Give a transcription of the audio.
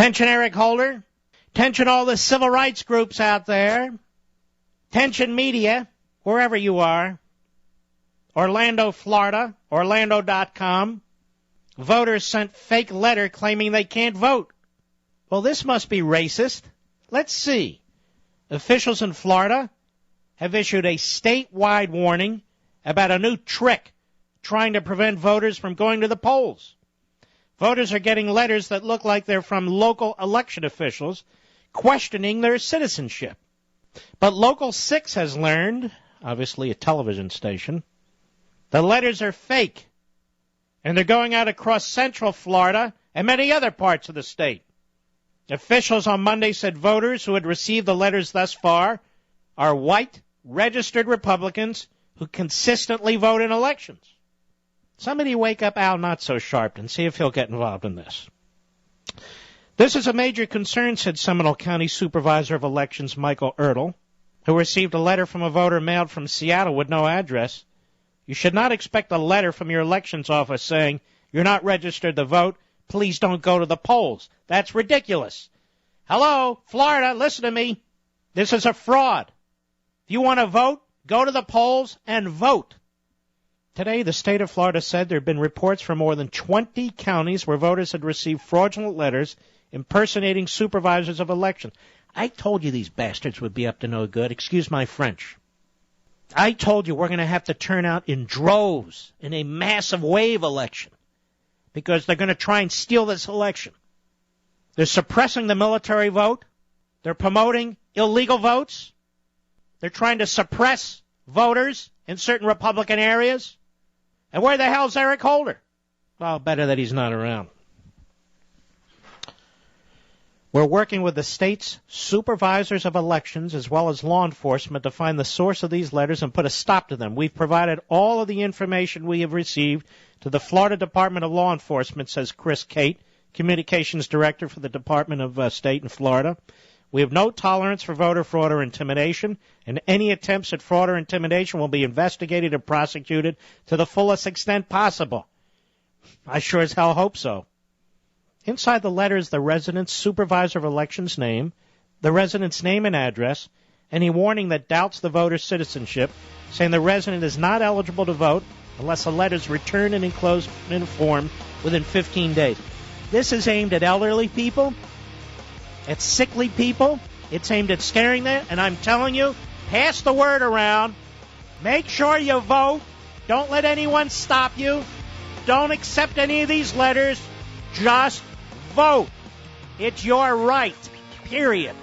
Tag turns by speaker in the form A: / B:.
A: Attention, Eric Holder. Attention, all the civil rights groups out there. Attention, media, wherever you are. Orlando, Florida, Orlando.com. Voters sent fake letter claiming they can't vote. Well, this must be racist. Let's see. Officials in Florida have issued a statewide warning about a new trick trying to prevent voters from going to the polls. Voters are getting letters that look like they're from local election officials questioning their citizenship. But Local 6 has learned, obviously a television station, the letters are fake, and they're going out across central Florida and many other parts of the state. Officials on Monday said voters who had received the letters thus far are white, registered Republicans who consistently vote in elections. Somebody wake up Al Not So Sharp and see if he'll get involved in this. This is a major concern, said Seminole County Supervisor of Elections Michael Ertl, who received a letter from a voter mailed from Seattle with no address. You should not expect a letter from your elections office saying, you're not registered to vote, please don't go to the polls. That's ridiculous. Hello, Florida, listen to me. This is a fraud. If you want to vote, go to the polls and vote. Today, the state of Florida said there have been reports from more than 20 counties where voters had received fraudulent letters impersonating supervisors of elections. I told you these bastards would be up to no good. Excuse my French. I told you we're going to have to turn out in droves in a massive wave election because they're going to try and steal this election. They're suppressing the military vote. They're promoting illegal votes. They're trying to suppress voters in certain Republican areas. And where the hell's Eric Holder? Well, better that he's not around. We're working with the state's supervisors of elections as well as law enforcement to find the source of these letters and put a stop to them. We've provided all of the information we have received to the Florida Department of Law Enforcement, says Chris Cate, Communications Director for the Department of State in Florida. We have no tolerance for voter fraud or intimidation, and any attempts at fraud or intimidation will be investigated and prosecuted to the fullest extent possible. I sure as hell hope so. Inside the letter is the resident's supervisor of elections name, the resident's name and address, any warning that doubts the voter's citizenship, saying the resident is not eligible to vote unless the letter is returned and enclosed in a form within 15 days. This is aimed at elderly people, at sickly people. It's aimed at scaring them, and I'm telling you, pass the word around. Make sure you vote. Don't let anyone stop you. Don't accept any of these letters. Just vote. It's your right. Period.